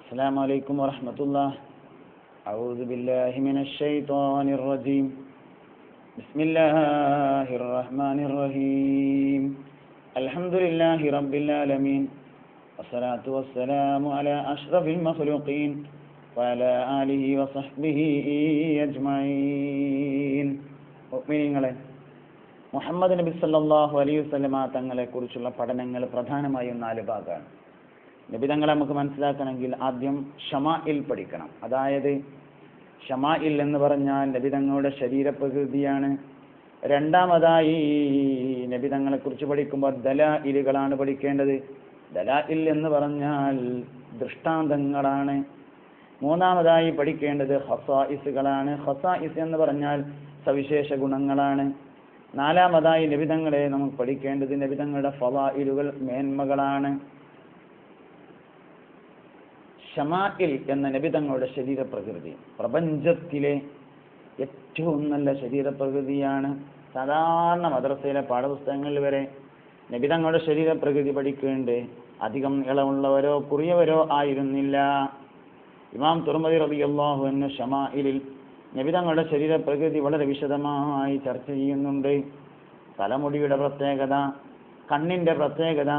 السلام عليكم ورحمة الله. أعوذ بالله من الشيطان الرجيم. بسم الله الرحمن الرحيم. الحمد لله رب العالمين. والصلاة والسلام على أشرف المخلوقين وعلى آله وصحبه أجمعين. മുഅ്മിനീങ്ങളെ, മുഹമ്മദ് നബി സല്ലല്ലാഹു അലൈഹി വസല്ലമ തങ്ങളെ കുറിച്ചുള്ള പഠനങ്ങൾ പ്രധാനമായും 4 ഭാഗമാണ്. നബി തങ്ങളെ നമുക്ക് മനസ്സിലാക്കണമെങ്കിൽ ആദ്യം ഷമാഇൽ പഠിക്കണം. അതായത് ഷമാഇൽ എന്ന് പറഞ്ഞാൽ നബി തങ്ങളുടെ ശരീരപ്രകൃതിയാണ്. രണ്ടാമതായി നബി തങ്ങളെ കുറിച്ച് പഠിക്കുമ്പോൾ ദലായിലുകളാണ് പഠിക്കേണ്ടത്. ദലായിൽ എന്ന് പറഞ്ഞാൽ ദൃഷ്ടാന്തങ്ങളാണ്. മൂന്നാമതായി പഠിക്കേണ്ടത് ഖസായിസുകളാണ്. ഖസായിസ് എന്ന് പറഞ്ഞാൽ സവിശേഷ ഗുണങ്ങളാണ്. നാലാമതായി നബി തങ്ങളെ നമുക്ക് പഠിക്കേണ്ടത് നബി തങ്ങളുടെ ഫളായിലുകൾ, മേന്മകളാണ്. ഷമാഇൽ എന്ന നബി തങ്ങളുടെ ശരീരപ്രകൃതി പ്രപഞ്ചത്തിലെ ഏറ്റവും നല്ല ശരീരപ്രകൃതിയാണ്. സാധാരണ മദ്രസയിലെ പാഠപുസ്തകങ്ങളിൽ വരെ നബി തങ്ങളുടെ ശരീരപ്രകൃതി പഠിക്കേണ്ടത് അധികം ഇളവുള്ളവരോ കുറിയവരോ ആയിരുന്നില്ല. ഇമാം തുർമദി റളിയല്ലാഹു അൻഹു ഷമാഇലിൽ നബി തങ്ങളുടെ ശരീരപ്രകൃതി വളരെ വിശദമായി ചർച്ച ചെയ്യുന്നുണ്ട്. തലമുടിയുടെ പ്രത്യേകത, കണ്ണിൻ്റെ പ്രത്യേകത,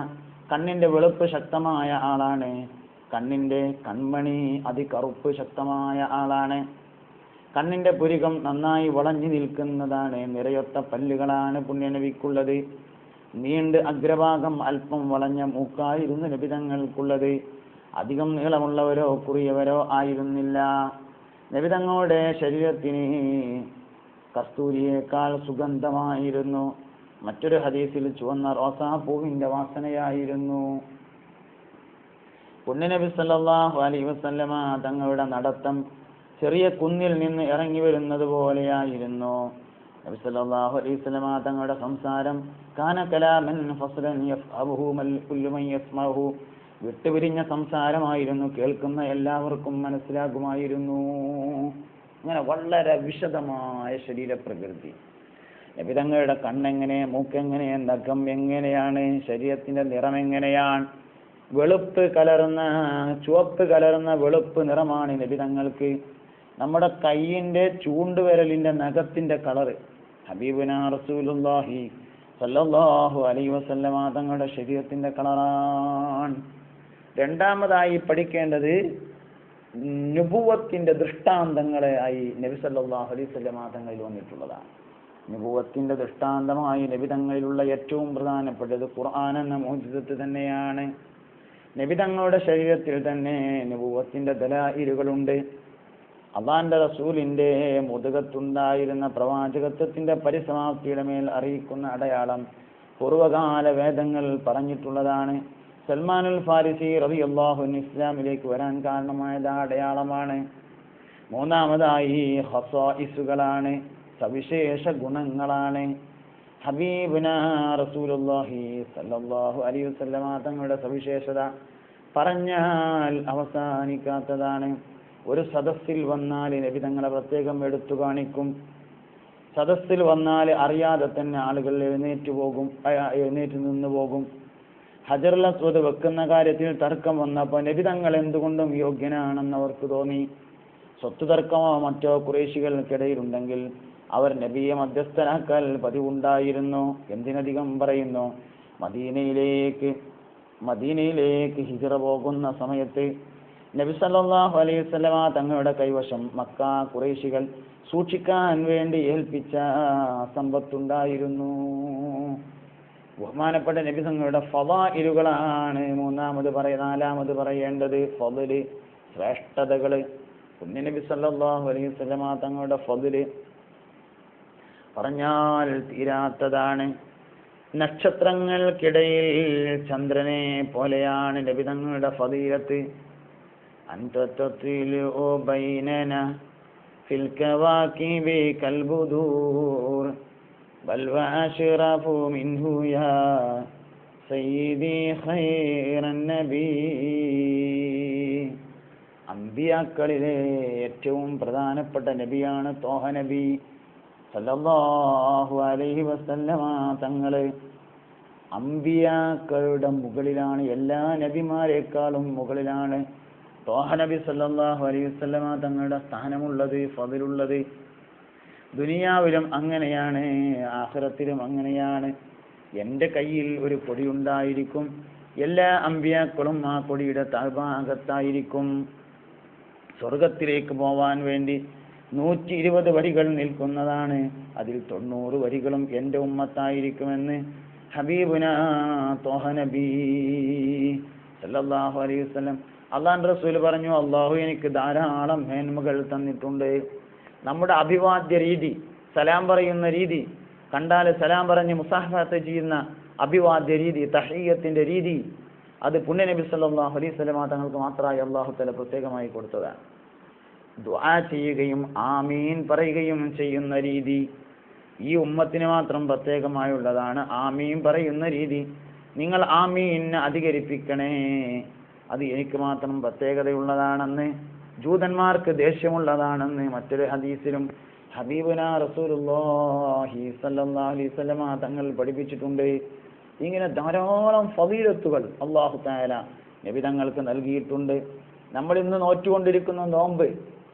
കണ്ണിൻ്റെ വെളുപ്പ് ശക്തമായ ആളാണ്. കണ്ണിൻ്റെ കൺമണി അതികറുപ്പ് ശക്തമായ ആളാണ്. കണ്ണിൻ്റെ പുരികം നന്നായി വളഞ്ഞു നിൽക്കുന്നതാണ്. നിറയൊത്ത പല്ലുകളാണ് പുണ്യനബിക്കുള്ളത്. നീണ്ട് അഗ്രഭാഗം അല്പം വളഞ്ഞ മൂക്കായിരുന്നു നബി തങ്ങൾക്കുള്ളത്. അധികം നീളമുള്ളവരോ കുറിയവരോ ആയിരുന്നില്ല. നബി തങ്ങളുടെ ശരീരത്തിന് കസ്തൂരിയേക്കാൾ സുഗന്ധമായിരുന്നു. മറ്റൊരു ഹദീസിൽ ചുവന്ന റോസാപ്പൂവിൻ്റെ വാസനയായിരുന്നു. പുണ്യനബി സല്ലല്ലാഹു അലൈഹി വസല്ലമ തങ്ങളുടെ നടത്തം ചെറിയ കുന്നിൽ നിന്ന് ഇറങ്ങി വരുന്നത് പോലെയായിരുന്നു. നബി സല്ലല്ലാഹു അലൈഹി വസല്ലമ തങ്ങളുടെ സംസാരം കാന കലാമൻ ഫസ്ലൻ യഫ്ഖഹു കുല്ലു മൻ യസ്മഉഹു, വിട്ടുപിരിഞ്ഞ സംസാരമായിരുന്നു. കേൾക്കുന്ന എല്ലാവർക്കും മനസ്സിലാകുമായിരുന്നു. അങ്ങനെ വളരെ വിശദമായ ശരീരപ്രകൃതി. നബി തങ്ങളുടെ കണ്ണെങ്ങനെ, മൂക്കെങ്ങനെ, നഖം എങ്ങനെയാണ്, ശരീരത്തിൻ്റെ നിറം എങ്ങനെയാണ്. വെളുപ്പ് കലർന്ന, ചുവപ്പ് കലർന്ന വെളുപ്പ് നിറമാണ് നബി തങ്ങൾക്ക്. നമ്മുടെ കയ്യിൻ്റെ ചൂണ്ടുവിരലിൻ്റെ നഖത്തിൻ്റെ കളറ് ഹബീബുനാ റസൂലുള്ളാഹി സല്ലല്ലാഹു അലൈഹി വസല്ലമ തങ്ങളുടെ ശരീരത്തിൻ്റെ കളറാണ്. രണ്ടാമതായി പഠിക്കേണ്ടത് നുബുവത്തിൻ്റെ ദൃഷ്ടാന്തങ്ങളെ ആയി നബി സല്ലല്ലാഹു അലൈഹി വസല്ലമ തങ്ങളിൽ വന്നിട്ടുള്ളതാണ്. നുബുവത്തിൻ്റെ ദൃഷ്ടാന്തമായി നബി തങ്ങളിലുള്ള ഏറ്റവും പ്രധാനപ്പെട്ടത് ഖുർആൻ എന്ന മുഅ്ജിസത്ത് തന്നെയാണ്. നബി തങ്ങളുടെ ശരീരത്തിൽ തന്നെ നുബുവത്തിൻ്റെ ദലായിലുകളുണ്ട്. അല്ലാഹുവിൻ്റെ റസൂലിൻ്റെ മുതുകത്തുണ്ടായിരുന്ന പ്രവാചകത്വത്തിൻ്റെ പരിസമാപ്തിയുടെ മേൽ അറിയിക്കുന്ന അടയാളം പൂർവകാല വേദങ്ങൾ പറഞ്ഞിട്ടുള്ളതാണ്. സൽമാനുൽ ഫാരിസി റളിയല്ലാഹു അൻഹു ഇസ്ലാമിലേക്ക് വരാൻ കാരണമായത് അടയാളമാണ്. മൂന്നാമതായി ഖസായിസുകളാണ്, സവിശേഷ ഗുണങ്ങളാണ്. ഹബീബുനാ റസൂലുള്ളാഹി സല്ലല്ലാഹു അലൈഹി വസല്ലമ തങ്ങളുടെ സവിശേഷത പറഞ്ഞാൽ അവസാനിക്കാത്തതാണ്. ഒരു സദസ്സിൽ വന്നാൽ നബി തങ്ങളെ പ്രത്യേകം എടുത്തു കാണിക്കും. സദസ്സിൽ വന്നാൽ അറിയാതെ തന്നെ ആളുകൾ എഴുന്നേറ്റ് നിന്ന് പോകും. ഹജറുൽ അസ്വദ് വെക്കുന്ന കാര്യത്തിൽ തർക്കം വന്നപ്പോൾ നബി തങ്ങൾ എന്തുകൊണ്ടും യോഗ്യനാണെന്ന് അവർക്ക് തോന്നി. സ്വത്ത് തർക്കമോ മറ്റോ ഖുറൈശികൾക്കിടയിലുണ്ടെങ്കിൽ അവർ നബിയെ മധ്യസ്ഥനാക്കൽ പതിവുണ്ടായിരുന്നു. എന്തിനധികം പറയുന്നു, മദീനയിലേക്ക് ഹിജ്റ പോകുന്ന സമയത്ത് നബി സല്ലല്ലാഹു അലൈഹി വസല്ലമ തങ്ങളുടെ കൈവശം മക്ക ഖുറൈശികൾ സൂക്ഷിക്കാൻ വേണ്ടി ഏൽപ്പിച്ച സമ്പത്തുണ്ടായിരുന്നു. ബഹുമാനപ്പെട്ട നബി തങ്ങളുടെ ഫളായിലുകളാണ് നാലാമത് പറയേണ്ടത്. ഫളല്, ശ്രേഷ്ഠതകള്. പുണ്യനബി സല്ലല്ലാഹു അലൈഹി വസല്ലമ തങ്ങളുടെ ഫളല് പറഞ്ഞാൽ തീരാത്തതാണ്. നക്ഷത്രങ്ങൾക്കിടയിൽ ചന്ദ്രനെ പോലെയാണ് നബി തങ്ങളുടെ ഫളീലത്ത്. അൻത തത്വിലു ബൈനന ഫിൽ കവാകിബി കൽബുദൂർ ബൽ വഅശ്റഫു മിൻഹു യാ സയ്യിദി ഖൈറൻ നബി. അമ്പിയാക്കളിലെ ഏറ്റവും പ്രധാനപ്പെട്ട നബിയാണ് ത്വാഹ നബി സല്ലല്ലാഹു അലൈഹി വസല്ലമ തങ്ങള്. അമ്പിയാക്കളുടെ മുകളിലാണ്, എല്ലാ നബിമാരെക്കാളും മുകളിലാണ്. ത്വാഹ നബി സല്ലല്ലാഹു അലൈഹി വസല്ലമ തങ്ങളുടെ സ്ഥാനമുള്ളത്, ഫളിലുള്ളത് ദുനിയാവിലും അങ്ങനെയാണ്, ആഖിറത്തിലും അങ്ങനെയാണ്. എൻ്റെ കയ്യിൽ ഒരു കൊടി ഉണ്ടായിരിക്കും, എല്ലാ അമ്പിയാക്കളും ആ കൊടിയുടെ താഴ്ഭാഗത്തായിരിക്കും. സ്വർഗത്തിലേക്ക് പോവാൻ വേണ്ടി 120 വരികൾ നിൽക്കുന്നതാണ്, അതിൽ 90 വരികളും എൻ്റെ ഉമ്മത്തായിരിക്കുമെന്ന് ഹബീബുന ത്വാഹ നബി സല്ലല്ലാഹു അലൈഹി വസല്ലം. അല്ലാഹുവിൻ്റെ റസൂൽ പറഞ്ഞു, അല്ലാഹു എനിക്ക് ധാരാളം മേന്മകൾ തന്നിട്ടുണ്ട്. നമ്മുടെ അഭിവാദ്യ രീതി, സലാം പറയുന്ന രീതി, കണ്ടാൽ സലാം പറഞ്ഞ് മുസാഫഹത്ത് ചെയ്യുന്ന അഭിവാദ്യ രീതി, തഹയ്യത്തിന്റെ രീതി, അത് പുണ്യ നബി സല്ലല്ലാഹു അലൈഹി വസല്ലം തങ്ങൾക്ക് മാത്രമായി അല്ലാഹു തആല പ്രത്യേകമായി കൊടുത്തതാണ്. ദുആ ചെയ്യുകയും ആമീൻ പറയുകയും ചെയ്യുന്ന രീതി ഈ ഉമ്മത്തിന് മാത്രം പ്രത്യേകമായുള്ളതാണ്. ആമീൻ പറയുന്ന രീതി, നിങ്ങൾ ആമീൻ അധികരിപ്പിക്കണേ, അത് എനിക്ക് മാത്രം പ്രത്യേകതയുള്ളതാണെന്ന്, ജൂതന്മാർക്ക് ദേഷ്യമുള്ളതാണെന്ന് മറ്റൊരു ഹദീസിലും ഹബീബുനാ റസൂലുള്ളാഹി സ്വല്ലല്ലാഹു അലൈഹി വസല്ലം തങ്ങൾ പഠിപ്പിച്ചിട്ടുണ്ട്. ഇങ്ങനെ ധാരാളം ഫളീലത്തുകൾ അല്ലാഹു തആല നബി തങ്ങൾക്ക് നൽകിയിട്ടുണ്ട്. നമ്മൾ ഇന്ന് നോറ്റുകൊണ്ടിരിക്കുന്ന നോമ്പ്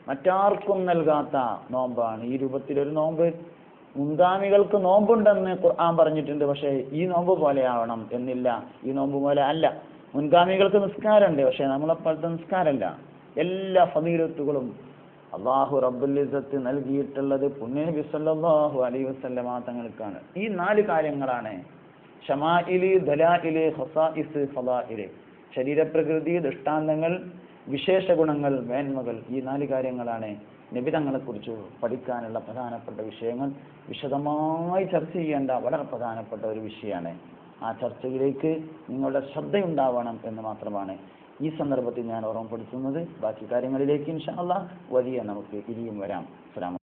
മറ്റാർക്കും നൽകാത്ത നോമ്പാണ്. ഈ രൂപത്തിലൊരു നോമ്പ് മുൻഗാമികൾക്ക് നോമ്പുണ്ടെന്ന് ഖുർആൻ പറഞ്ഞിട്ടുണ്ട്, പക്ഷേ ഈ നോമ്പ് പോലെ ആവണം എന്നില്ല, ഈ നോമ്പ് പോലെ അല്ല. മുൻഗാമികൾക്ക് നിസ്കാരമുണ്ട്, പക്ഷേ നമ്മളെപ്പോലത്തെ നിസ്കാരമല്ല. എല്ലാ ഫളീലത്തുകളും അല്ലാഹു റബ്ബുൽ ഇസ്സത്ത് നൽകിയിട്ടുള്ളത് പുണ്യ നബി സല്ലല്ലാഹു അലൈഹി വസല്ലം തങ്ങൾക്കാണ്. ഈ 4 കാര്യങ്ങളാണ് ശമാഇല്, ദലാഇല്, ഖസാഇസ്, ഫളാഇല്. ശരീരപ്രകൃതി, ദൃഷ്ടാന്തങ്ങൾ, വിശേഷ ഗുണങ്ങൾ, മേന്മകൾ. ഈ 4 കാര്യങ്ങളാണ് നബി തങ്ങളെക്കുറിച്ച് പഠിക്കാനുള്ള പ്രധാനപ്പെട്ട വിഷയങ്ങൾ. വിശദമായി ചർച്ച ചെയ്യേണ്ട വളരെ പ്രധാനപ്പെട്ട ഒരു വിഷയമാണ്. ആ ചർച്ചയിലേക്ക് നിങ്ങളുടെ ശ്രദ്ധയുണ്ടാവണം എന്ന് മാത്രമാണ് ഈ സന്ദർഭത്തിൽ ഞാൻ ഓർമ്മപ്പെടുത്തുന്നത്. ബാക്കി കാര്യങ്ങളിലേക്ക് ഇൻഷാ അല്ലാഹ് നമുക്ക് ഇനിയും വരാം. അസ്സലാമു